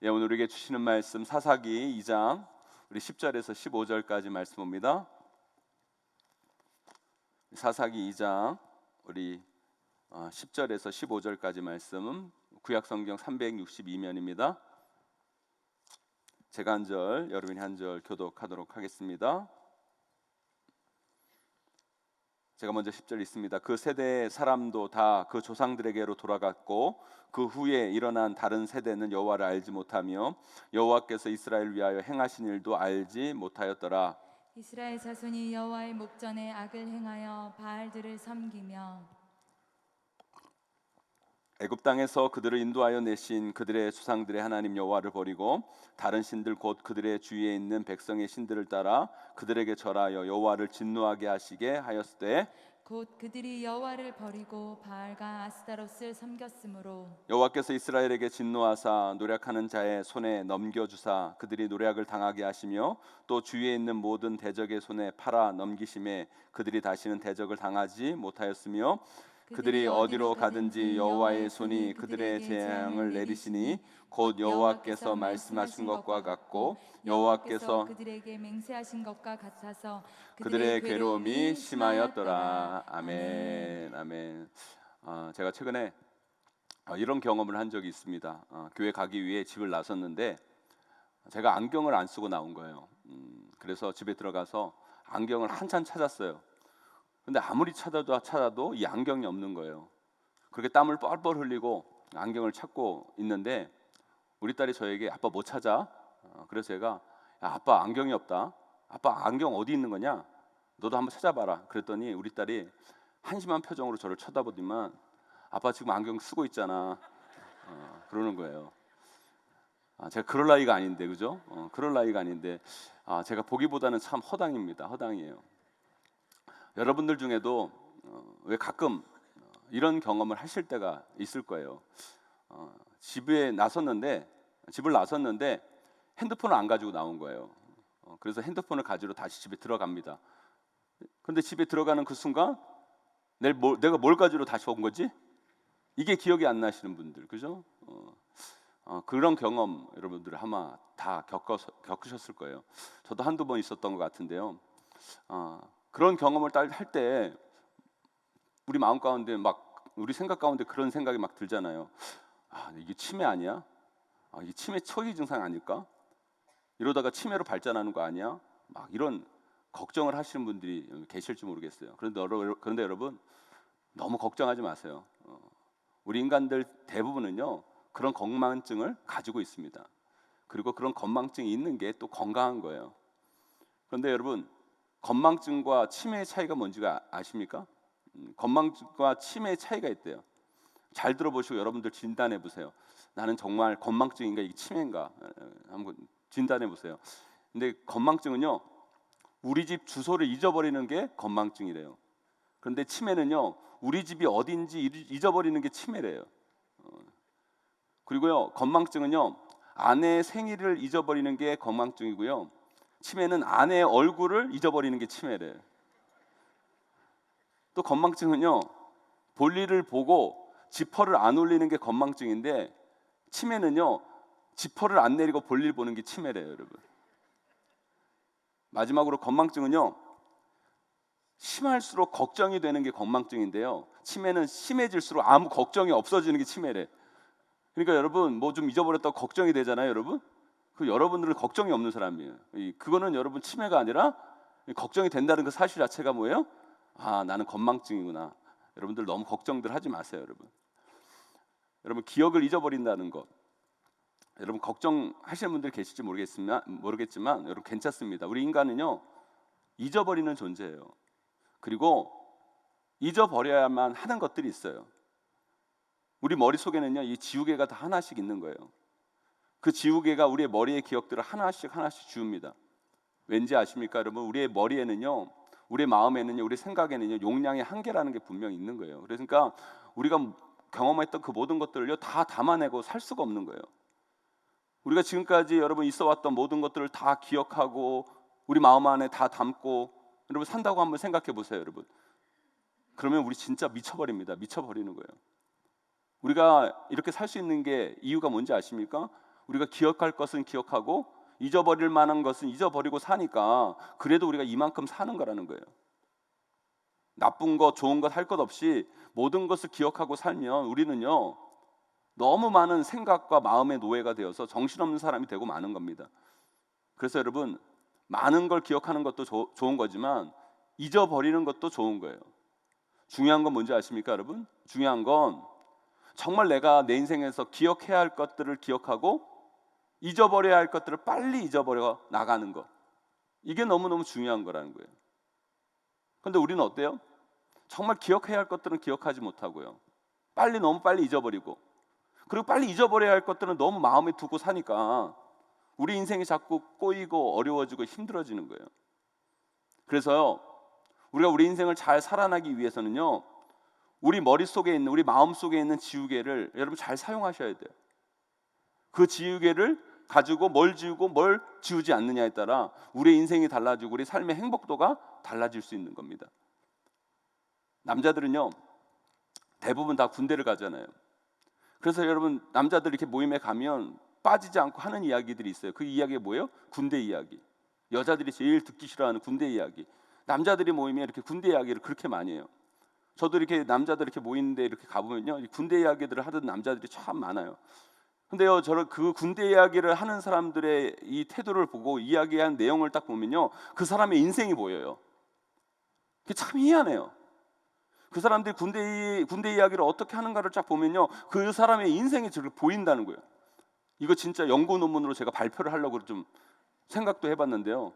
오늘 우리에게 주시는 말씀 사사기 2장 우리 10절에서 15절까지 말씀입니다. 사사기 2장 우리 10절에서 15절까지 말씀은 구약성경 362면입니다. 제가 한 절, 여러분이 한 절 교독하도록 하겠습니다. 제가 먼저 10절 읽습니다. 그 세대의 사람도 다 그 조상들에게로 돌아갔고 그 후에 일어난 다른 세대는 여호와를 알지 못하며 여호와께서 이스라엘을 위하여 행하신 일도 알지 못하였더라. 이스라엘 자손이 여호와의 목전에 악을 행하여 바알들을 섬기며 애굽 땅에서 그들을 인도하여 내신 그들의 조상들의 하나님 여호와를 버리고 다른 신들 곧 그들의 주위에 있는 백성의 신들을 따라 그들에게 절하여 여호와를 진노하게 하시게 하였으되 곧 그들이 여호와를 버리고 바알과 아스타롯을 섬겼으므로 여호와께서 이스라엘에게 진노하사 노략하는 자의 손에 넘겨주사 그들이 노략을 당하게 하시며 또 주위에 있는 모든 대적의 손에 팔아 넘기심에 그들이 다시는 대적을 당하지 못하였으며 그들이 어디로 가든지 여호와의 손이 그들의 재앙을 내리시니 곧 여호와께서 말씀하신 것과 같고 여호와께서 그들에게 맹세하신 것과 같아서 그들의 괴로움이 심하였더라. 아멘. 아멘. 제가 최근에 이런 경험을 한 적이 있습니다. 교회 가기 위해 집을 나섰는데 제가 안경을 안 쓰고 나온 거예요. 그래서 집에 들어가서 안경을 한참 찾았어요. 근데 아무리 찾아도 이 안경이 없는 거예요. 그렇게 땀을 뻘뻘 흘리고 안경을 찾고 있는데 우리 딸이 저에게 아빠 못 찾아? 그래서 제가 야, 아빠 안경이 없다. 아빠 안경 어디 있는 거냐? 너도 한번 찾아봐라. 그랬더니 우리 딸이 한심한 표정으로 저를 쳐다보더니만 아빠 지금 안경 쓰고 있잖아. 그러는 거예요. 제가 그럴 나이가 아닌데 그죠? 그럴 나이가 아닌데 제가 보기보다는 참 허당입니다. 허당이에요. 여러분들 중에도 왜 가끔 이런 경험을 하실 때가 있을 거예요. 집을 나섰는데 핸드폰을 안 가지고 나온 거예요. 그래서 핸드폰을 가지러 다시 집에 들어갑니다. 근데 집에 들어가는 그 순간 내가 뭘 가지러 다시 온 거지? 이게 기억이 안 나시는 분들, 그죠? 그런 경험 여러분들 아마 다 겪으셨을 거예요. 저도 한두 번 있었던 것 같은데요. 그런 경험을 할 때 우리 마음 가운데 우리 생각 가운데 그런 생각이 막 들잖아요. 이게 치매 아니야? 이게 치매 초기 증상 아닐까? 이러다가 치매로 발전하는 거 아니야? 막 이런 걱정을 하시는 분들이 계실지 모르겠어요. 그런데 여러분 너무 걱정하지 마세요. 우리 인간들 대부분은요 그런 건망증을 가지고 있습니다. 그리고 그런 건망증이 있는 게 또 건강한 거예요. 그런데 여러분 건망증과 치매의 차이가 뭔지가 아십니까? 건망증과 치매의 차이가 있대요. 잘 들어보시고 여러분들 진단해 보세요. 나는 정말 건망증인가 이게 치매인가 한번 진단해 보세요. 근데 건망증은요 우리 집 주소를 잊어버리는 게 건망증이래요. 그런데 치매는요 우리 집이 어딘지 잊어버리는 게 치매래요. 그리고요 건망증은요 아내의 생일을 잊어버리는 게 건망증이고요. 치매는 아내의 얼굴을 잊어버리는 게 치매래요. 또 건망증은요 볼일을 보고 지퍼를 안 올리는 게 건망증인데 치매는요 지퍼를 안 내리고 볼일 보는 게 치매래요, 여러분. 마지막으로 건망증은요 심할수록 걱정이 되는 게 건망증인데요. 치매는 심해질수록 아무 걱정이 없어지는 게 치매래. 그러니까 여러분 뭐 좀 잊어버렸다고 걱정이 되잖아요, 여러분. 그 여러분들은 걱정이 없는 사람이에요. 그거는 여러분 치매가 아니라 걱정이 된다는 그 사실 자체가 뭐예요? 나는 건망증이구나. 여러분들 너무 걱정들 하지 마세요, 여러분. 여러분 기억을 잊어버린다는 것. 여러분 걱정하시는 분들 계실지 모르겠지만 여러분 괜찮습니다. 우리 인간은요 잊어버리는 존재예요. 그리고 잊어버려야만 하는 것들이 있어요. 우리 머릿속에는요 이 지우개가 다 하나씩 있는 거예요. 그 지우개가 우리의 머리의 기억들을 하나씩 지웁니다. 왠지 아십니까 여러분? 우리의 머리에는요 우리의 마음에는요 우리 생각에는요 용량의 한계라는 게 분명히 있는 거예요. 그러니까 우리가 경험했던 그 모든 것들을요 다 담아내고 살 수가 없는 거예요. 우리가 지금까지 여러분 있어왔던 모든 것들을 다 기억하고 우리 마음 안에 다 담고 여러분 산다고 한번 생각해 보세요, 여러분. 그러면 우리 진짜 미쳐버리는 거예요. 우리가 이렇게 살 수 있는 게 이유가 뭔지 아십니까? 우리가 기억할 것은 기억하고 잊어버릴 만한 것은 잊어버리고 사니까 그래도 우리가 이만큼 사는 거라는 거예요. 나쁜 것, 좋은 것 할 것 없이 모든 것을 기억하고 살면 우리는요 너무 많은 생각과 마음의 노예가 되어서 정신없는 사람이 되고 마는 겁니다. 그래서 여러분, 많은 걸 기억하는 것도 좋은 거지만 잊어버리는 것도 좋은 거예요. 중요한 건 뭔지 아십니까 여러분? 중요한 건 정말 내가 내 인생에서 기억해야 할 것들을 기억하고 잊어버려야 할 것들을 빨리 잊어버려 나가는 것, 이게 너무너무 중요한 거라는 거예요. 그런데 우리는 어때요? 정말 기억해야 할 것들은 기억하지 못하고요, 너무 빨리 잊어버리고, 그리고 빨리 잊어버려야 할 것들은 너무 마음에 두고 사니까 우리 인생이 자꾸 꼬이고 어려워지고 힘들어지는 거예요. 그래서요, 우리가 우리 인생을 잘 살아나기 위해서는요, 우리 머릿속에 있는, 우리 마음속에 있는 지우개를 여러분 잘 사용하셔야 돼요. 그 지우개를 가지고 뭘 지우고 뭘 지우지 않느냐에 따라 우리 인생이 달라지고 우리 삶의 행복도가 달라질 수 있는 겁니다. 남자들은요 대부분 다 군대를 가잖아요. 그래서 여러분, 남자들 이렇게 모임에 가면 빠지지 않고 하는 이야기들이 있어요. 그 이야기가 뭐예요? 군대 이야기. 여자들이 제일 듣기 싫어하는 군대 이야기. 남자들이 모이면 이렇게 군대 이야기를 그렇게 많이 해요. 저도 이렇게 남자들 이렇게 모이는데 이렇게 가보면요, 군대 이야기들을 하던 남자들이 참 많아요. 근데요, 저는 그 군대 이야기를 하는 사람들의 이 태도를 보고 이야기한 내용을 딱 보면요, 그 사람의 인생이 보여요. 그게 참 희한해요. 그 사람들이 군대 이야기를 어떻게 하는가를 쫙 보면요, 그 사람의 인생이 저렇게 보인다는 거예요. 이거 진짜 연구 논문으로 제가 발표를 하려고 좀 생각도 해봤는데요,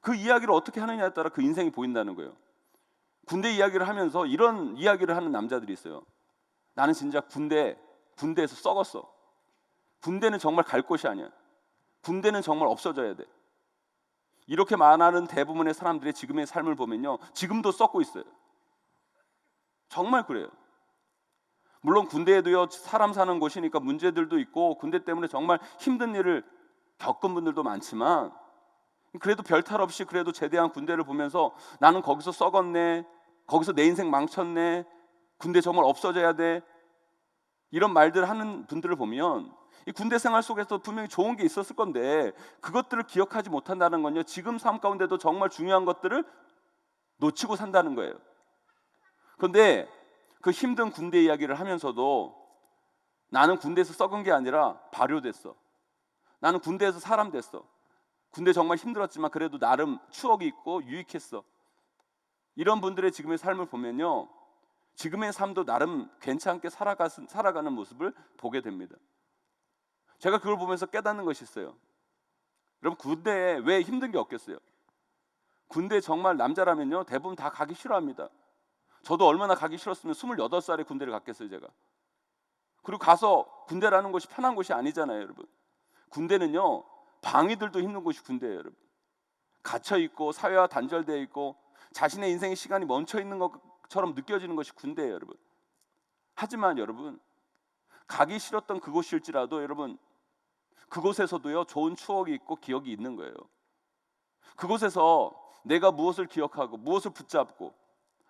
그 이야기를 어떻게 하느냐에 따라 그 인생이 보인다는 거예요. 군대 이야기를 하면서 이런 이야기를 하는 남자들이 있어요. 나는 진짜 군대에서 썩었어. 군대는 정말 갈 곳이 아니야. 군대는 정말 없어져야 돼. 이렇게 말하는 대부분의 사람들의 지금의 삶을 보면요, 지금도 썩고 있어요. 정말 그래요. 물론 군대에도요, 사람 사는 곳이니까 문제들도 있고 군대 때문에 정말 힘든 일을 겪은 분들도 많지만, 그래도 별탈 없이 그래도 제대한 군대를 보면서 나는 거기서 썩었네, 거기서 내 인생 망쳤네, 군대 정말 없어져야 돼, 이런 말들 하는 분들을 보면 이 군대 생활 속에서 분명히 좋은 게 있었을 건데 그것들을 기억하지 못한다는 건요, 지금 삶 가운데도 정말 중요한 것들을 놓치고 산다는 거예요. 그런데 그 힘든 군대 이야기를 하면서도 나는 군대에서 썩은 게 아니라 발효됐어. 나는 군대에서 사람 됐어. 군대 정말 힘들었지만 그래도 나름 추억이 있고 유익했어. 이런 분들의 지금의 삶을 보면요, 지금의 삶도 나름 괜찮게 살아가는 모습을 보게 됩니다. 제가 그걸 보면서 깨닫는 것이 있어요. 여러분, 군대에 왜 힘든 게 없겠어요? 군대 정말 남자라면요 대부분 다 가기 싫어합니다. 저도 얼마나 가기 싫었으면 28살에 군대를 갔겠어요 제가. 그리고 가서 군대라는 곳이 편한 곳이 아니잖아요 여러분. 군대는요 방위들도 힘든 곳이 군대예요 여러분. 갇혀있고 사회와 단절되어 있고 자신의 인생의 시간이 멈춰있는 것처럼 느껴지는 것이 군대예요 여러분. 하지만 여러분, 가기 싫었던 그곳일지라도 여러분, 그곳에서도요 좋은 추억이 있고 기억이 있는 거예요. 그곳에서 내가 무엇을 기억하고 무엇을 붙잡고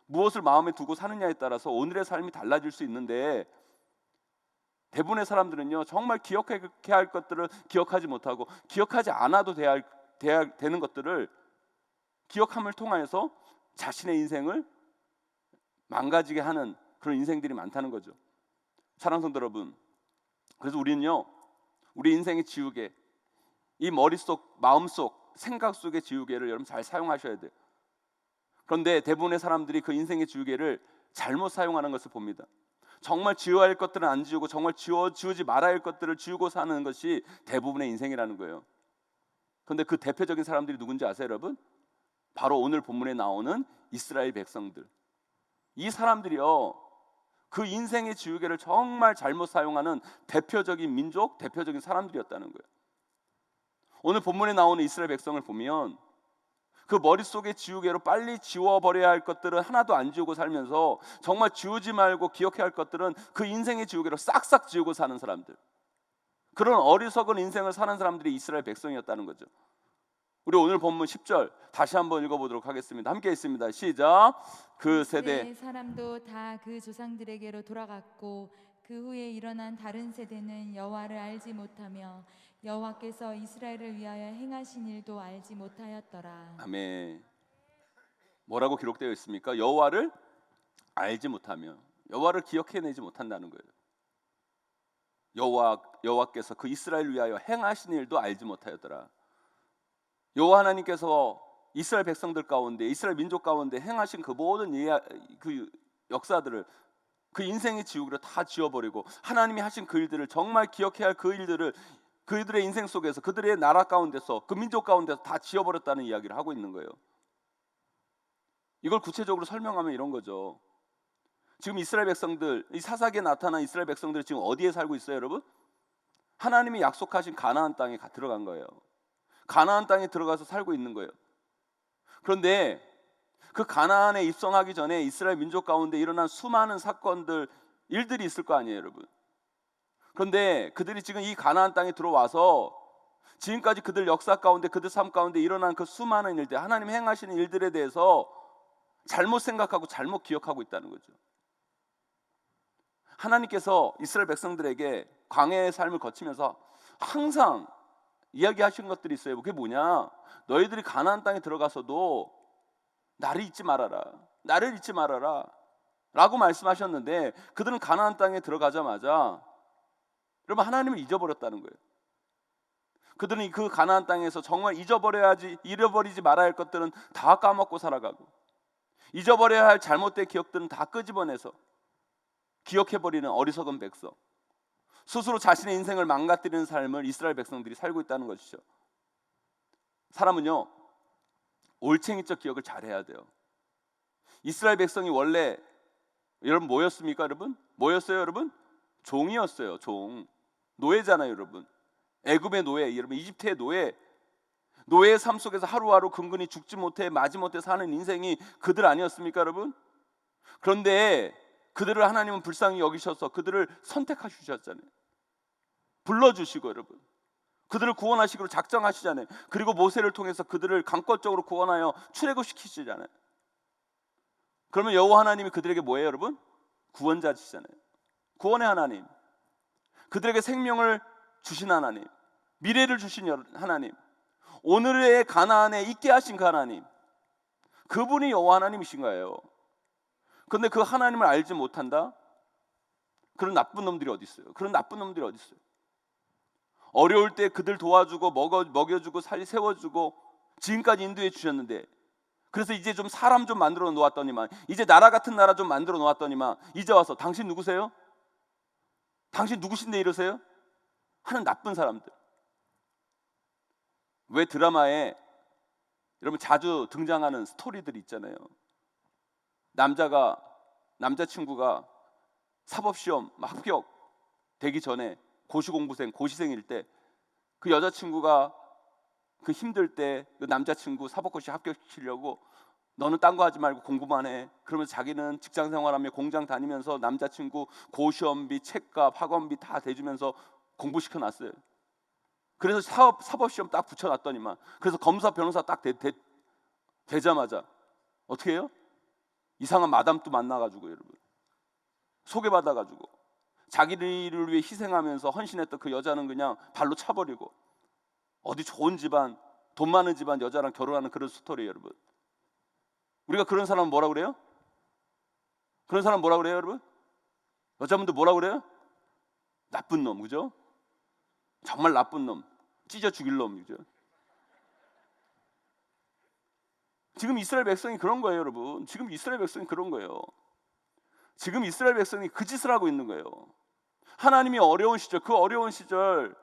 무엇을 마음에 두고 사느냐에 따라서 오늘의 삶이 달라질 수 있는데, 대부분의 사람들은요 정말 기억해야 할 것들을 기억하지 못하고 기억하지 않아도 되는 것들을 기억함을 통하여서 자신의 인생을 망가지게 하는 그런 인생들이 많다는 거죠. 사랑하는 성도 여러분, 그래서 우리는요 우리 인생의 지우개, 이 머릿속, 마음속, 생각 속의 지우개를 여러분 잘 사용하셔야 돼요. 그런데 대부분의 사람들이 그 인생의 지우개를 잘못 사용하는 것을 봅니다. 정말 지워야 할 것들은 안 지우고 정말 지우지 말아야 할 것들을 지우고 사는 것이 대부분의 인생이라는 거예요. 그런데 그 대표적인 사람들이 누군지 아세요 여러분? 바로 오늘 본문에 나오는 이스라엘 백성들. 이 사람들이요 그 인생의 지우개를 정말 잘못 사용하는 대표적인 민족, 대표적인 사람들이었다는 거예요. 오늘 본문에 나오는 이스라엘 백성을 보면 그 머릿속의 지우개로 빨리 지워버려야 할 것들은 하나도 안 지우고 살면서 정말 지우지 말고 기억해야 할 것들은 그 인생의 지우개로 싹싹 지우고 사는 사람들, 그런 어리석은 인생을 사는 사람들이 이스라엘 백성이었다는 거죠. 우리 오늘 본문 10절 다시 한번 읽어보도록 하겠습니다. 함께 있습니다. 시작. 그 세대 사람도 다 그 조상들에게로 돌아갔고 그 후에 일어난 다른 세대는 여호와를 알지 못하며 여호와께서 이스라엘을 위하여 행하신 일도 알지 못하였더라. 아멘. 뭐라고 기록되어 있습니까? 여호와를 알지 못하며, 여호와를 기억해내지 못한다는 거예요. 여호와께서 그 이스라엘을 위하여 행하신 일도 알지 못하였더라. 여호와 하나님께서 이스라엘 백성들 가운데, 이스라엘 민족 가운데 행하신 그 모든 그 역사들을, 그 인생의 지우개를 다 지워버리고 하나님이 하신 그 일들을, 정말 기억해야 할 그 일들을 그들의 인생 속에서, 그들의 나라 가운데서, 그 민족 가운데서 다 지워버렸다는 이야기를 하고 있는 거예요. 이걸 구체적으로 설명하면 이런 거죠. 지금 이스라엘 백성들, 이 사사기에 나타난 이스라엘 백성들 지금 어디에 살고 있어요, 여러분? 하나님이 약속하신 가나안 땅에 들어간 거예요. 가나안 땅에 들어가서 살고 있는 거예요. 그런데 그 가나안에 입성하기 전에 이스라엘 민족 가운데 일어난 수많은 사건들, 일들이 있을 거 아니에요, 여러분. 그런데 그들이 지금 이 가나안 땅에 들어와서 지금까지 그들 역사 가운데, 그들 삶 가운데 일어난 그 수많은 일들, 하나님 행하시는 일들에 대해서 잘못 생각하고 잘못 기억하고 있다는 거죠. 하나님께서 이스라엘 백성들에게 광야의 삶을 거치면서 항상 이야기하신 것들이 있어요. 그게 뭐냐? 너희들이 가나안 땅에 들어가서도 나를 잊지 말아라, 나를 잊지 말아라 라고 말씀하셨는데, 그들은 가나안 땅에 들어가자마자 여러분 하나님을 잊어버렸다는 거예요. 그들은 그 가나안 땅에서 정말 잃어버리지 말아야 할 것들은 다 까먹고 살아가고, 잊어버려야 할 잘못된 기억들은 다 끄집어내서 기억해버리는 어리석은 백성, 스스로 자신의 인생을 망가뜨리는 삶을 이스라엘 백성들이 살고 있다는 것이죠. 사람은요, 올챙이적 기억을 잘해야 돼요. 이스라엘 백성이 원래 여러분 뭐였습니까? 여러분 뭐였어요? 여러분 종이었어요. 종, 노예잖아요. 여러분 애굽의 노예, 여러분 이집트의 노예, 노예의 삶 속에서 하루하루 근근히 죽지 못해 마지 못해 사는 인생이 그들 아니었습니까, 여러분? 그런데 그들을 하나님은 불쌍히 여기셔서 그들을 선택하셨잖아요. 불러주시고, 여러분 그들을 구원하시기로 작정하시잖아요. 그리고 모세를 통해서 그들을 강권적으로 구원하여 출애굽시키시잖아요. 그러면 여호와 하나님이 그들에게 뭐예요, 여러분? 구원자시잖아요. 구원의 하나님, 그들에게 생명을 주신 하나님, 미래를 주신 하나님, 오늘의 가나안에 있게 하신 그 하나님, 그분이 여호와 하나님이신 거예요. 그런데 그 하나님을 알지 못한다? 그런 나쁜 놈들이 어디 있어요? 그런 나쁜 놈들이 어디 있어요? 어려울 때 그들 도와주고 먹여주고 세워주고 지금까지 인도해 주셨는데, 그래서 이제 좀 사람 좀 만들어 놓았더니만, 이제 나라 같은 나라 좀 만들어 놓았더니만 이제 와서 당신 누구세요? 당신 누구신데 이러세요? 하는 나쁜 사람들. 왜 드라마에 여러분 자주 등장하는 스토리들이 있잖아요. 남자친구가 사법시험 합격 되기 전에 고시생일 때 그 여자친구가 그 힘들 때 그 남자친구 사법고시 합격시키려고, 너는 딴 거 하지 말고 공부만 해. 그러면서 자기는 직장생활하며 공장 다니면서 남자친구 고시험비, 책값, 학원비 다 대주면서 공부시켜놨어요. 그래서 사법시험 딱 붙여놨더니만, 그래서 검사 변호사 딱 되자마자 어떻게 해요? 이상한 마담 또 만나가지고, 여러분 소개받아가지고 자기를 위해 희생하면서 헌신했던 그 여자는 그냥 발로 차버리고 어디 좋은 집안, 돈 많은 집안 여자랑 결혼하는 그런 스토리예요, 여러분. 우리가 그런 사람은 뭐라 그래요? 그런 사람 뭐라 그래요, 여러분? 여자분들 뭐라 그래요? 나쁜 놈, 그죠? 정말 나쁜 놈, 찢어 죽일 놈, 그죠? 지금 이스라엘 백성이 그런 거예요, 여러분. 지금 이스라엘 백성이 그런 거예요. 지금 이스라엘 백성이 그 짓을 하고 있는 거예요. 하나님이 어려운 시절,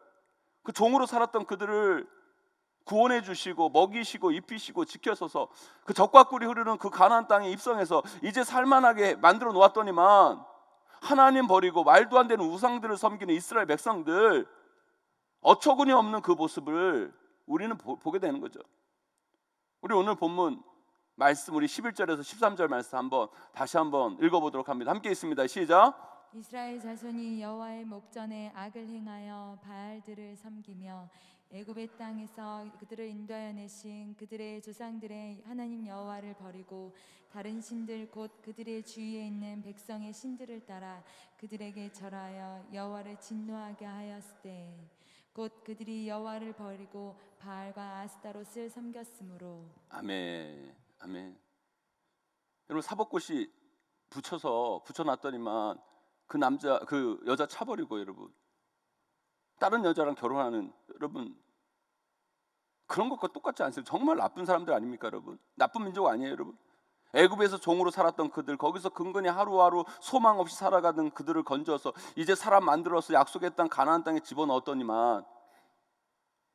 그 종으로 살았던 그들을 구원해 주시고 먹이시고 입히시고 지켜서서 그 적과 꿀이 흐르는 그 가나안 땅에 입성해서 이제 살만하게 만들어 놓았더니만, 하나님 버리고 말도 안 되는 우상들을 섬기는 이스라엘 백성들, 어처구니 없는 그 모습을 우리는 보게 되는 거죠. 우리 오늘 본문 말씀, 우리 11절에서 13절 말씀 다시 한번 읽어보도록 합니다. 함께 있습니다. 시작. 이스라엘 자손이 여호와의 목전에 악을 행하여 바알들을 섬기며 애굽의 땅에서 그들을 인도하여 내신 그들의 조상들의 하나님 여호와를 버리고 다른 신들 곧 그들의 주위에 있는 백성의 신들을 따라 그들에게 절하여 여호와를 진노하게 하였을 때 곧 그들이 여호와를 버리고 바알과 아스타롯을 섬겼으므로. 아멘. 아멘. 여러분 사법고시 붙여놨더니만 그 여자 차버리고 여러분 다른 여자랑 결혼하는 여러분 그런 것과 똑같지 않습니까? 정말 나쁜 사람들 아닙니까 여러분? 나쁜 민족 아니에요 여러분? 애굽에서 종으로 살았던 그들, 거기서 근근히 하루하루 소망 없이 살아가던 그들을 건져서 이제 사람 만들어서 약속의 땅 가나안 땅에 집어넣었더니만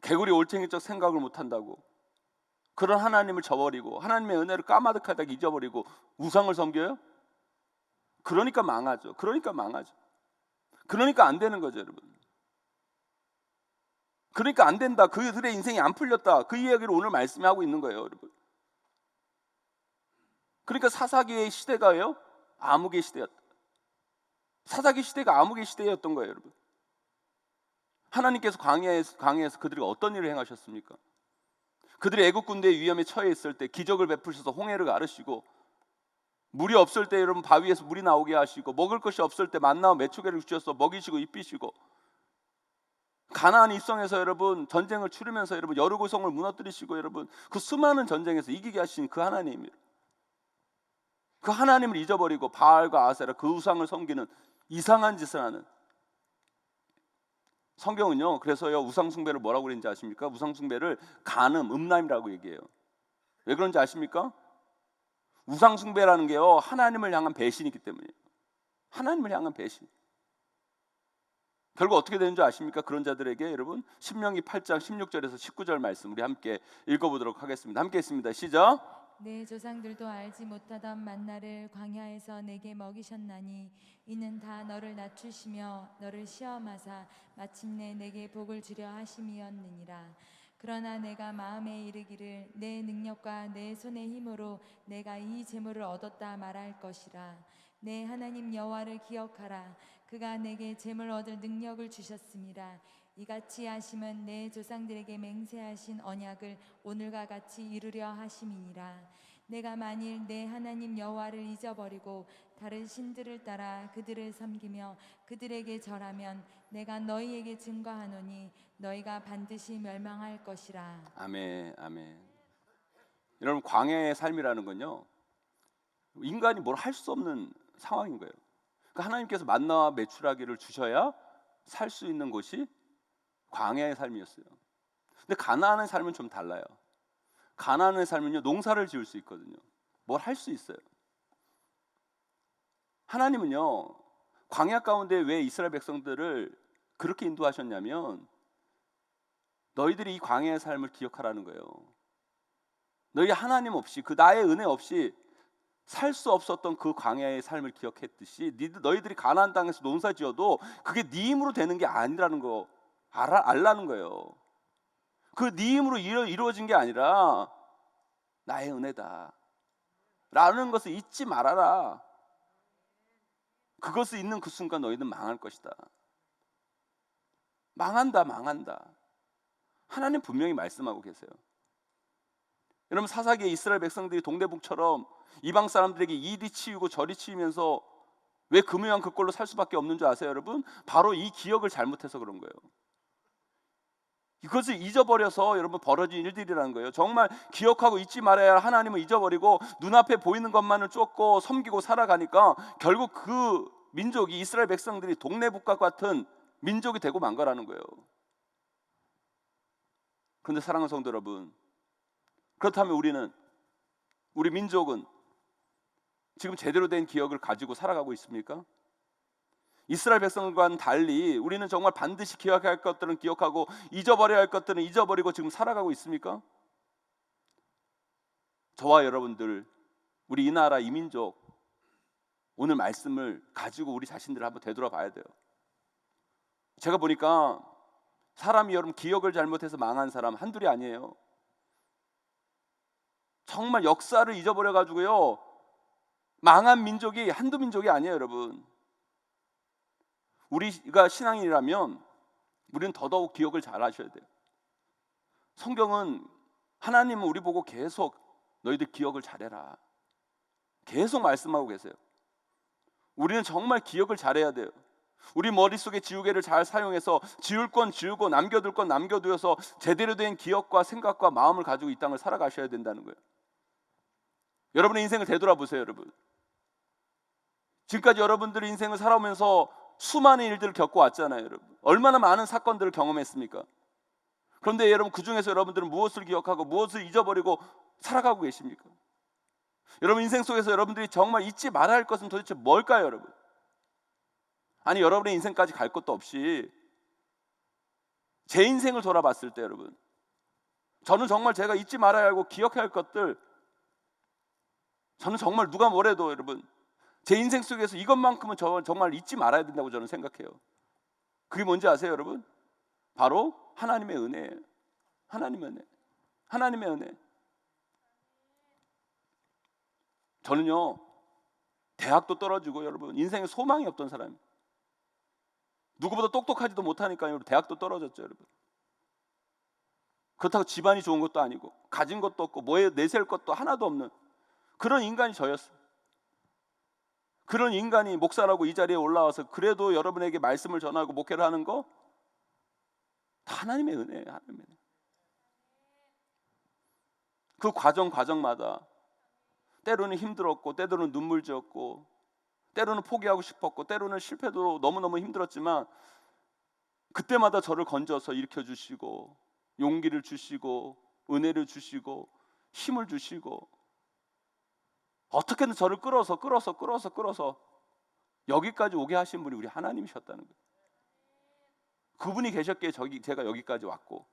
개구리 올챙이적 생각을 못한다고 그런 하나님을 저버리고 하나님의 은혜를 까마득하게 잊어버리고 우상을 섬겨요? 그러니까 망하죠. 그러니까 안 되는 거죠 여러분. 그러니까 안 된다. 그들의 인생이 안 풀렸다. 그 이야기를 오늘 말씀이 하고 있는 거예요 여러분. 그러니까 사사기의 시대가요 암흑의 시대였다. 사사기 시대가 암흑의 시대였던 거예요 여러분. 하나님께서 광야에서 그들이 어떤 일을 행하셨습니까? 그들이 애국 군대의 위험에 처해 있을 때 기적을 베푸셔서 홍해를 가르시고 물이 없을 때 여러분 바위에서 물이 나오게 하시고 먹을 것이 없을 때 만나와 메추게를 주셔서 먹이시고 입히시고 가나안 입성에서 여러분 전쟁을 치르면서 여러분 여리고성을 무너뜨리시고 여러분 그 수많은 전쟁에서 이기게 하신 그 하나님이에요. 그 하나님을 잊어버리고 바알과 아세라 그 우상을 섬기는 이상한 짓을 하는 성경은요 그래서요 우상 숭배를 뭐라고 그랬는지 아십니까? 우상 숭배를 간음, 음란이라고 얘기해요. 왜 그런지 아십니까? 우상 숭배라는 게요 하나님을 향한 배신이기 때문이에요. 하나님을 향한 배신. 결국 어떻게 되는 줄 아십니까? 그런 자들에게 여러분 신명기 8장 16절에서 19절 말씀 우리 함께 읽어보도록 하겠습니다. 함께 했습니다. 시작. 내 조상들도 알지 못하던 만나를 광야에서 내게 먹이셨나니 이는 다 너를 낮추시며 너를 시험하사 마침내 내게 복을 주려 하심이었느니라. 그러나 내가 마음에 이르기를 내 능력과 내 손의 힘으로 내가 이 재물을 얻었다 말할 것이라. 내 하나님 여호와를 기억하라. 그가 내게 재물 얻을 능력을 주셨음이라. 이같이 하심은 내 조상들에게 맹세하신 언약을 오늘과 같이 이루려 하심이니라. 내가 만일 내 하나님 여호와를 잊어버리고 다른 신들을 따라 그들을 섬기며 그들에게 절하면 내가 너희에게 증거하노니 너희가 반드시 멸망할 것이라. 아멘. 아멘. 여러분 광야의 삶이라는 건요 인간이 뭘 할 수 없는 상황인 거예요. 그러니까 하나님께서 만나와 메추라기를 주셔야 살 수 있는 곳이 광야의 삶이었어요. 근데 가나안의 삶은 좀 달라요. 가나안의 삶은요 농사를 지을 수 있거든요. 뭘 할 수 있어요. 하나님은요 광야 가운데 왜 이스라엘 백성들을 그렇게 인도하셨냐면 너희들이 이 광야의 삶을 기억하라는 거예요. 너희 하나님 없이 그 나의 은혜 없이 살 수 없었던 그 광야의 삶을 기억했듯이 너희들이 가나안 땅에서 농사 지어도 그게 네 힘으로 되는 게 아니라는 거 알라는 거예요. 그 네 힘으로 이루어진 게 아니라 나의 은혜다 라는 것을 잊지 말아라. 그것을 잊는 그 순간 너희는 망할 것이다. 망한다. 하나님 분명히 말씀하고 계세요. 여러분 사사기에 이스라엘 백성들이 동대북처럼 이방 사람들에게 이리 치이고 저리 치이면서 왜 금유한 그 꼴로 살 수밖에 없는 줄 아세요 여러분? 바로 이 기억을 잘못해서 그런 거예요. 이것을 잊어버려서 여러분 벌어진 일들이라는 거예요. 정말 기억하고 잊지 말아야 할 하나님을 잊어버리고 눈앞에 보이는 것만을 쫓고 섬기고 살아가니까 결국 그 민족이 이스라엘 백성들이 동네북과 같은 민족이 되고 만 거라는 거예요. 그런데 사랑하는 성도 여러분, 그렇다면 우리 민족은 지금 제대로 된 기억을 가지고 살아가고 있습니까? 이스라엘 백성과는 달리 우리는 정말 반드시 기억해야 할 것들은 기억하고 잊어버려야 할 것들은 잊어버리고 지금 살아가고 있습니까? 저와 여러분들, 우리 이 나라 이 민족 오늘 말씀을 가지고 우리 자신들을 한번 되돌아봐야 돼요. 제가 보니까 사람이 여러분 기억을 잘못해서 망한 사람 한둘이 아니에요. 정말 역사를 잊어버려 가지고요 망한 민족이 한두 민족이 아니에요 여러분. 우리가 신앙인이라면 우리는 더더욱 기억을 잘 하셔야 돼요. 성경은 하나님은 우리 보고 계속 너희들 기억을 잘해라 계속 말씀하고 계세요. 우리는 정말 기억을 잘해야 돼요. 우리 머릿속에 지우개를 잘 사용해서 지울 건 지우고 남겨둘 건 남겨두어서 제대로 된 기억과 생각과 마음을 가지고 이 땅을 살아가셔야 된다는 거예요. 여러분의 인생을 되돌아보세요. 여러분, 지금까지 여러분들의 인생을 살아오면서 수많은 일들을 겪어왔잖아요. 여러분, 얼마나 많은 사건들을 경험했습니까? 그런데 여러분, 그 중에서 여러분들은 무엇을 기억하고 무엇을 잊어버리고 살아가고 계십니까? 여러분 인생 속에서 여러분들이 정말 잊지 말아야 할 것은 도대체 뭘까요? 여러분, 아니 여러분의 인생까지 갈 것도 없이 제 인생을 돌아봤을 때 여러분, 저는 정말 제가 잊지 말아야 하고 기억해야 할 것들, 저는 정말 누가 뭐래도 여러분 제 인생 속에서 이것만큼은 정말 잊지 말아야 된다고 저는 생각해요. 그게 뭔지 아세요 여러분? 바로 하나님의 은혜예요. 하나님의 은혜. 하나님의 은혜. 저는요 대학도 떨어지고 여러분 인생에 소망이 없던 사람이에요. 누구보다 똑똑하지도 못하니까요 대학도 떨어졌죠 여러분. 그렇다고 집안이 좋은 것도 아니고 가진 것도 없고 뭐에 내세울 것도 하나도 없는 그런 인간이 저였어요. 그런 인간이 목사라고 이 자리에 올라와서 그래도 여러분에게 말씀을 전하고 목회를 하는 거 다 하나님의 은혜예요. 하나님의 은혜. 그 과정마다 때로는 힘들었고 때로는 눈물 지었고 때로는 포기하고 싶었고 때로는 실패도 너무너무 힘들었지만 그때마다 저를 건져서 일으켜주시고 용기를 주시고 은혜를 주시고 힘을 주시고 어떻게든 저를 끌어서 여기까지 오게 하신 분이 우리 하나님이셨다는 거예요. 그분이 계셨기에 제가 여기까지 왔고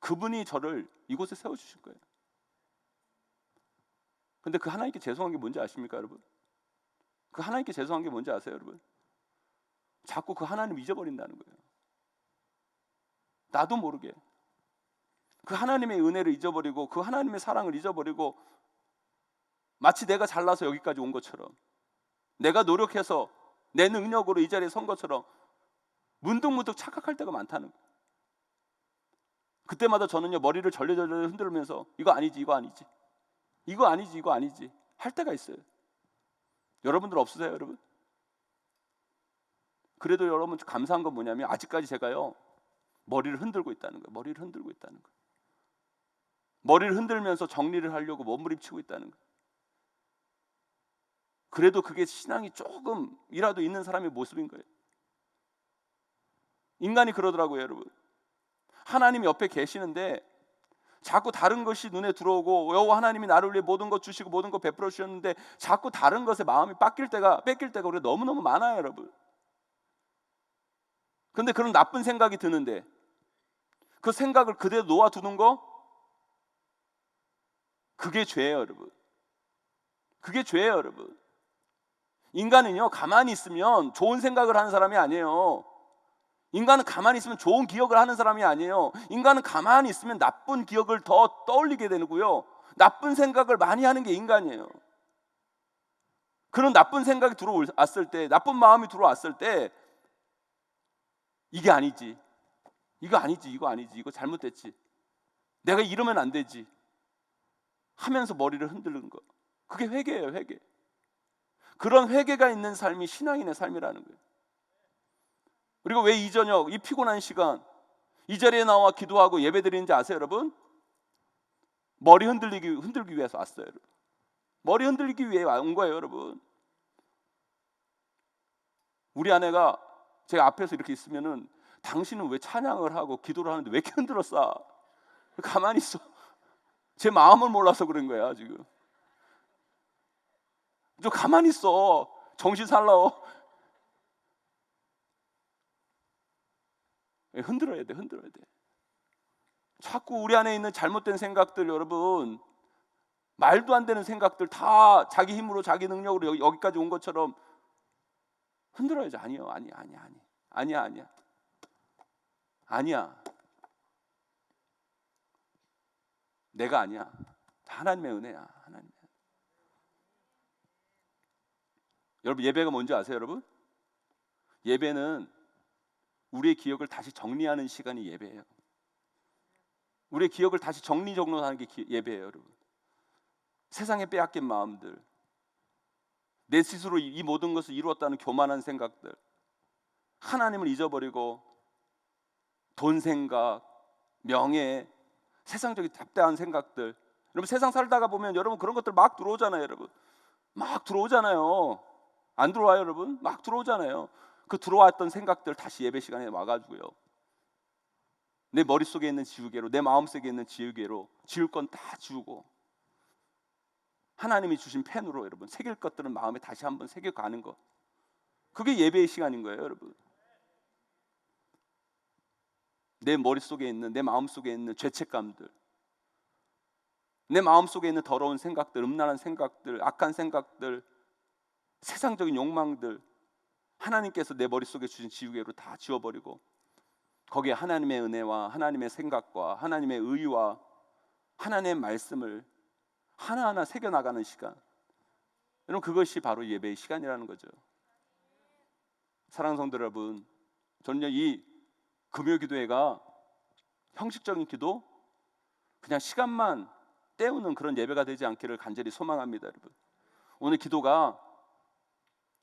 그분이 저를 이곳에 세워주신 거예요. 근데 그 하나님께 죄송한 게 뭔지 아십니까 여러분? 그 하나님께 죄송한 게 뭔지 아세요 여러분? 자꾸 그 하나님 잊어버린다는 거예요. 나도 모르게 그 하나님의 은혜를 잊어버리고 그 하나님의 사랑을 잊어버리고 마치 내가 잘나서 여기까지 온 것처럼 내가 노력해서 내 능력으로 이 자리에 선 것처럼 문득문득 착각할 때가 많다는 거예요. 그때마다 저는요 머리를 절레절레 흔들면서 이거 아니지 할 때가 있어요. 여러분들 없으세요 여러분? 그래도 여러분 감사한 건 뭐냐면 아직까지 제가요 머리를 흔들고 있다는 거예요. 머리를 흔들면서 정리를 하려고 몸부림치고 있다는 거예요. 그래도 그게 신앙이 조금이라도 있는 사람의 모습인 거예요. 인간이 그러더라고요 여러분. 하나님이 옆에 계시는데 자꾸 다른 것이 눈에 들어오고 여호와 하나님이 나를 위해 모든 것 주시고 모든 것 베풀어 주셨는데 자꾸 다른 것에 마음이 뺏길 때가 우리가 너무너무 많아요 여러분. 그런데 그런 나쁜 생각이 드는데 그 생각을 그대로 놓아두는 거 그게 죄예요 여러분. 그게 죄예요 여러분. 인간은요 가만히 있으면 좋은 생각을 하는 사람이 아니에요. 인간은 가만히 있으면 좋은 기억을 하는 사람이 아니에요. 인간은 가만히 있으면 나쁜 기억을 더 떠올리게 되고요 나쁜 생각을 많이 하는 게 인간이에요. 그런 나쁜 생각이 들어왔을 때, 나쁜 마음이 들어왔을 때 이게 아니지, 이거 잘못됐지, 내가 이러면 안 되지 하면서 머리를 흔드는 거, 그게 회개예요. 회개. 그런 회개가 있는 삶이 신앙인의 삶이라는 거예요. 그리고 왜 이 저녁 이 피곤한 시간 이 자리에 나와 기도하고 예배드리는지 아세요 여러분? 머리 흔들기 위해서 왔어요 여러분. 머리 흔들기 위해 온 거예요 여러분. 우리 아내가 제 앞에서 이렇게 있으면은 당신은 왜 찬양을 하고 기도를 하는데 왜 이렇게 흔들었어? 가만히 있어. 제 마음을 몰라서 그런 거야 지금. 좀 가만히 있어. 정신 살라워. 흔들어야 돼. 자꾸 우리 안에 있는 잘못된 생각들 여러분, 말도 안 되는 생각들 다 자기 힘으로 자기 능력으로 여기까지 온 것처럼 흔들어야지. 아니야. 내가 아니야. 다 하나님의 은혜야. 여러분 예배가 뭔지 아세요 여러분? 예배는 우리의 기억을 다시 정리하는 시간이 예배예요. 우리의 기억을 다시 정리정돈하는 게 예배예요, 여러분. 세상에 빼앗긴 마음들, 내 스스로 이 모든 것을 이루었다는 교만한 생각들, 하나님을 잊어버리고 돈 생각, 명예, 세상적인 답대한 생각들. 여러분 세상 살다가 보면 여러분 그런 것들 막 들어오잖아요, 여러분. 막 들어오잖아요. 안 들어와요, 여러분? 막 들어오잖아요. 그 들어왔던 생각들 다시 예배 시간에 와가지고요, 내 머릿속에 있는 지우개로, 내 마음속에 있는 지우개로 지울 건 다 지우고 하나님이 주신 펜으로 여러분 새길 것들은 마음에 다시 한번 새겨가는 것, 그게 예배의 시간인 거예요, 여러분. 내 머릿속에 있는, 내 마음속에 있는 죄책감들, 내 마음속에 있는 더러운 생각들, 음란한 생각들, 악한 생각들, 세상적인 욕망들, 하나님께서 내 머릿속에 주신 지우개로 다 지워버리고 거기에 하나님의 은혜와 하나님의 생각과 하나님의 의와 하나님의 말씀을 하나하나 새겨나가는 시간, 여러분 그것이 바로 예배의 시간이라는 거죠. 사랑하는 성도 여러분, 저는요 이 금요기도회가 형식적인 기도, 그냥 시간만 때우는 그런 예배가 되지 않기를 간절히 소망합니다. 여러분 오늘 기도가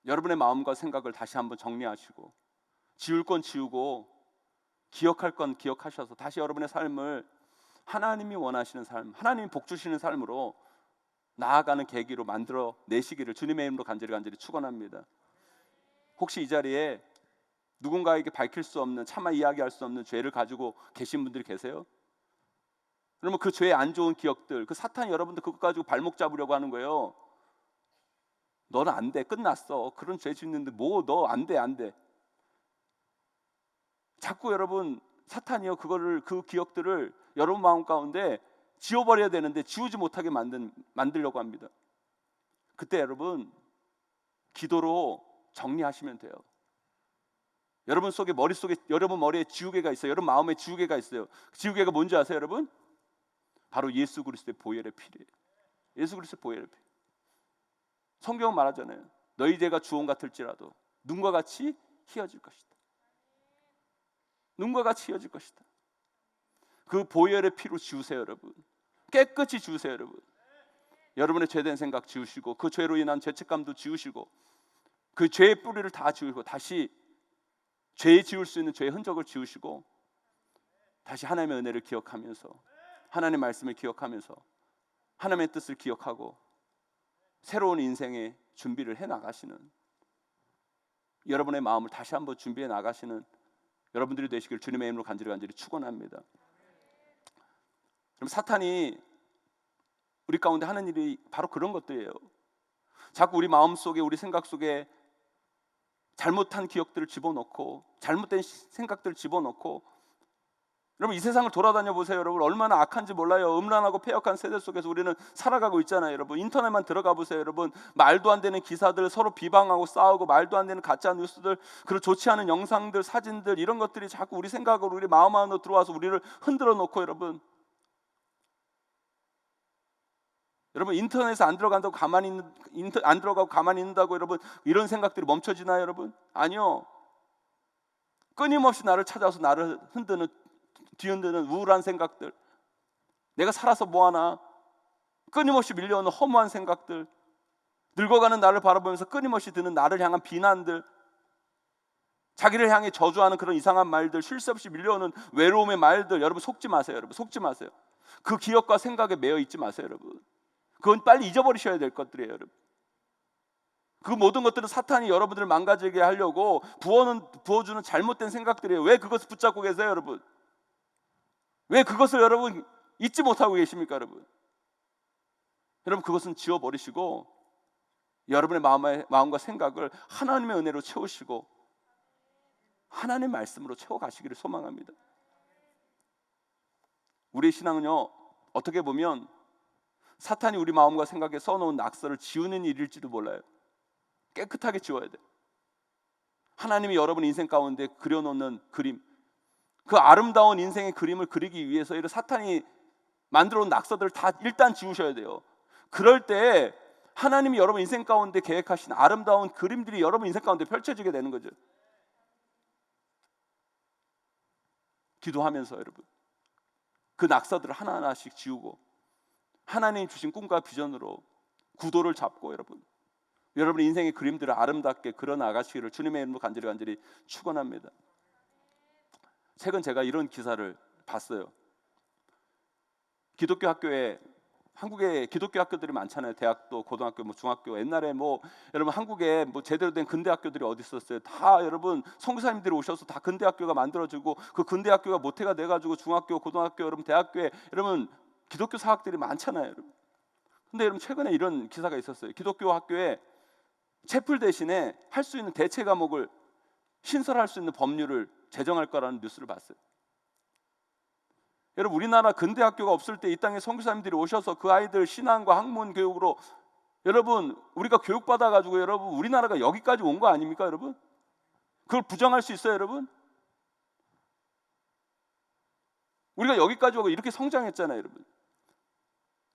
여러분의 마음과 생각을 다시 한번 정리하시고 지울 건 지우고 기억할 건 기억하셔서 다시 여러분의 삶을 하나님이 원하시는 삶, 하나님이 복 주시는 삶으로 나아가는 계기로 만들어 내시기를 주님의 이름으로 간절히 축원합니다. 혹시 이 자리에 누군가에게 밝힐 수 없는, 차마 이야기할 수 없는 죄를 가지고 계신 분들이 계세요? 그러면 그 죄의 안 좋은 기억들, 그 사탄이 여러분들 그것 가지고 발목 잡으려고 하는 거예요. 너는 안 돼, 끝났어. 그런 죄 짓는데 뭐 너 안 돼, 안 돼. 자꾸 여러분 사탄이요 그 기억들을 여러분 마음 가운데 지워버려야 되는데 지우지 못하게 만들려고 합니다. 그때 여러분 기도로 정리하시면 돼요. 여러분 속에, 머릿속에, 여러분 머리에 지우개가 있어요. 여러분 마음에 지우개가 있어요. 지우개가 뭔지 아세요, 여러분? 바로 예수 그리스도의 보혈의 피예요. 예수 그리스도의 보혈의 피. 성경은 말하잖아요. 너희 죄가 주홍 같을지라도 눈과 같이 희어질 것이다. 눈과 같이 희어질 것이다. 그 보혈의 피로 지우세요, 여러분. 깨끗이 지우세요, 여러분. 여러분의 죄된 생각 지우시고 그 죄로 인한 죄책감도 지우시고 그 죄의 뿌리를 다 지우고 다시 죄 지울 수 있는 죄의 흔적을 지우시고 다시 하나님의 은혜를 기억하면서 하나님의 말씀을 기억하면서 하나님의 뜻을 기억하고 새로운 인생의 준비를 해 나가시는, 여러분의 마음을 다시 한번 준비해 나가시는 여러분들이 되시길 주님의 이름으로 간절히 축원합니다. 그럼 사탄이 우리 가운데 하는 일이 바로 그런 것들이에요. 자꾸 우리 마음속에, 우리 생각 속에 잘못한 기억들을 집어넣고 잘못된 생각들을 집어넣고, 여러분 이 세상을 돌아다녀 보세요. 여러분 얼마나 악한지 몰라요. 음란하고 폐역한 세대 속에서 우리는 살아가고 있잖아요. 여러분 인터넷만 들어가 보세요. 여러분 말도 안 되는 기사들, 서로 비방하고 싸우고 말도 안 되는 가짜 뉴스들, 그리고 좋지 않은 영상들, 사진들, 이런 것들이 자꾸 우리 생각으로, 우리 마음 안으로 들어와서 우리를 흔들어 놓고, 여러분 인터넷에 안 들어간다고 안 들어가고 가만히 있는다고 여러분 이런 생각들이 멈춰지나요, 여러분? 아니요. 끊임없이 나를 찾아서 나를 뒤흔드는 우울한 생각들, 내가 살아서 뭐하나, 끊임없이 밀려오는 허무한 생각들, 늙어가는 나를 바라보면서 끊임없이 드는 나를 향한 비난들, 자기를 향해 저주하는 그런 이상한 말들, 쉴 새 없이 밀려오는 외로움의 말들, 여러분 속지 마세요. 여러분 속지 마세요. 그 기억과 생각에 매여 있지 마세요, 여러분. 그건 빨리 잊어버리셔야 될 것들이에요, 여러분. 그 모든 것들은 사탄이 여러분들을 망가지게 하려고 부어주는 잘못된 생각들이에요. 왜 그것을 붙잡고 계세요, 여러분? 왜 그것을 여러분 잊지 못하고 계십니까, 여러분? 여러분 그것은 지워버리시고 여러분의 마음과 생각을 하나님의 은혜로 채우시고 하나님의 말씀으로 채워가시기를 소망합니다. 우리의 신앙은요, 어떻게 보면 사탄이 우리 마음과 생각에 써놓은 낙서를 지우는 일일지도 몰라요. 깨끗하게 지워야 돼. 하나님이 여러분 인생 가운데 그려놓는 그림, 그 아름다운 인생의 그림을 그리기 위해서 이런 사탄이 만들어놓은 낙서들을 다 일단 지우셔야 돼요. 그럴 때 하나님이 여러분 인생 가운데 계획하신 아름다운 그림들이 여러분 인생 가운데 펼쳐지게 되는 거죠. 기도하면서 여러분 그 낙서들을 하나하나씩 지우고 하나님 주신 꿈과 비전으로 구도를 잡고 여러분 인생의 그림들을 아름답게 그려 나가시기를 주님의 이름으로 간절히 축원합니다. 최근 제가 이런 기사를 봤어요. 기독교 학교에 한국에 기독교 학교들이 많잖아요. 대학도, 고등학교, 중학교. 옛날에 여러분 한국에 제대로 된 근대 학교들이 어디 있었어요? 다 여러분 선교사님들이 오셔서 다 근대 학교가 만들어지고 그 근대 학교가 모태가 돼가지고 중학교, 고등학교, 여러분 대학교에 여러분 기독교 사학들이 많잖아요. 여러분. 근데 여러분 최근에 이런 기사가 있었어요. 기독교 학교에 채플 대신에 할 수 있는 대체 과목을 신설할 수 있는 법률을 제정할 거라는 뉴스를 봤어요. 여러분 우리나라 근대 학교가 없을 때 이 땅에 선교사님들이 오셔서 그 아이들 신앙과 학문 교육으로 여러분 우리가 교육받아 가지고 여러분 우리나라가 여기까지 온 거 아닙니까 여러분? 그걸 부정할 수 있어요 여러분? 우리가 여기까지 오고 이렇게 성장했잖아요 여러분.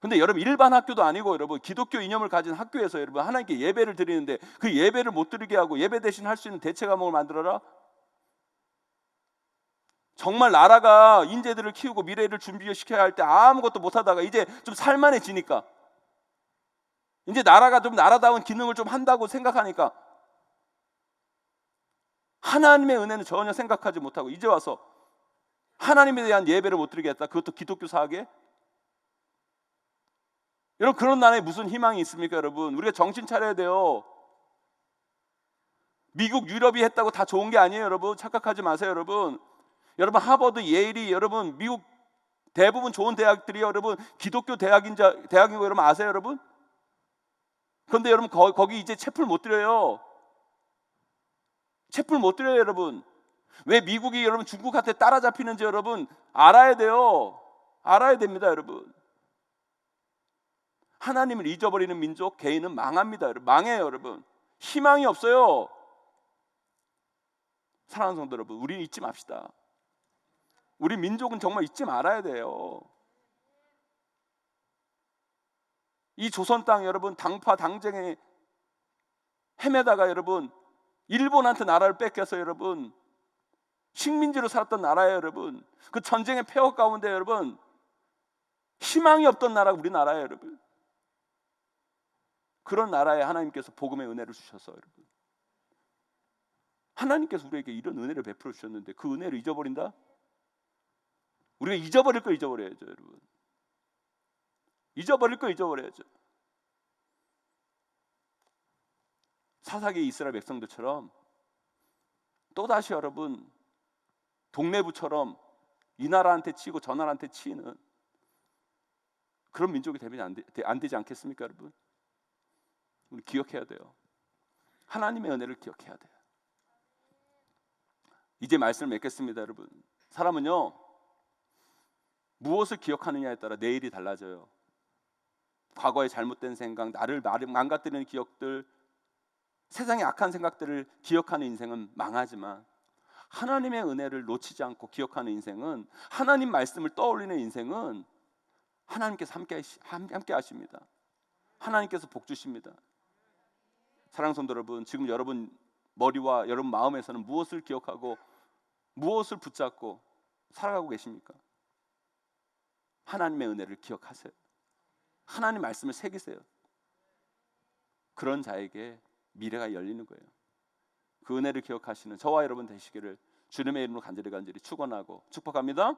근데 여러분 일반 학교도 아니고 여러분 기독교 이념을 가진 학교에서 여러분 하나님께 예배를 드리는데 그 예배를 못 드리게 하고 예배 대신 할 수 있는 대체 과목을 만들어라? 정말 나라가 인재들을 키우고 미래를 준비시켜야 할 때 아무것도 못하다가 이제 좀 살만해지니까 이제 나라가 좀 나라다운 기능을 좀 한다고 생각하니까 하나님의 은혜는 전혀 생각하지 못하고 이제 와서 하나님에 대한 예배를 못 드리겠다. 그것도 기독교 사학에? 여러분 그런 나라에 무슨 희망이 있습니까 여러분? 우리가 정신 차려야 돼요. 미국, 유럽이 했다고 다 좋은 게 아니에요 여러분. 착각하지 마세요 여러분. 여러분 하버드, 예일이 여러분 미국 대부분 좋은 대학들이 여러분 기독교 대학이고 여러분 아세요 여러분? 그런데 여러분 거기 이제 채플 못 드려요. 채플 못 드려요 여러분. 왜 미국이 여러분 중국한테 따라잡히는지 여러분 알아야 돼요. 알아야 됩니다 여러분. 하나님을 잊어버리는 민족, 개인은 망합니다 여러분. 망해요 여러분. 희망이 없어요. 사랑하는 성도 여러분, 우리는 잊지 맙시다. 우리 민족은 정말 잊지 말아야 돼요. 이 조선 땅 여러분 당파 당쟁에 헤매다가 여러분 일본한테 나라를 뺏겨서 여러분 식민지로 살았던 나라예요 여러분. 그 전쟁의 폐허 가운데 여러분 희망이 없던 나라가 우리나라예요 여러분. 그런 나라에 하나님께서 복음의 은혜를 주셔서 여러분 하나님께서 우리에게 이런 은혜를 베풀어 주셨는데 그 은혜를 잊어버린다? 우리가 잊어버릴 거 잊어버려야죠 여러분. 잊어버릴 거 잊어버려야죠. 사사기 이스라엘 백성들처럼 또다시 여러분 동네부처럼 이 나라한테 치고 저 나라한테 치는 그런 민족이 되면 안 되지 않겠습니까 여러분? 우리 기억해야 돼요. 하나님의 은혜를 기억해야 돼요. 이제 말씀을 맺겠습니다 여러분. 사람은요 무엇을 기억하느냐에 따라 내일이 달라져요. 과거의 잘못된 생각, 나를 망가뜨리는 기억들, 세상의 악한 생각들을 기억하는 인생은 망하지만 하나님의 은혜를 놓치지 않고 기억하는 인생은 하나님 말씀을 떠올리는 인생은 하나님께서 함께 하십니다. 하나님께서 복 주십니다. 사랑하는 성도 여러분, 지금 여러분 머리와 여러분 마음에서는 무엇을 기억하고 무엇을 붙잡고 살아가고 계십니까? 하나님의 은혜를 기억하세요. 하나님 말씀을 새기세요. 그런 자에게 미래가 열리는 거예요. 그 은혜를 기억하시는 저와 여러분 되시기를 주님의 이름으로 간절히 축원하고 축복합니다.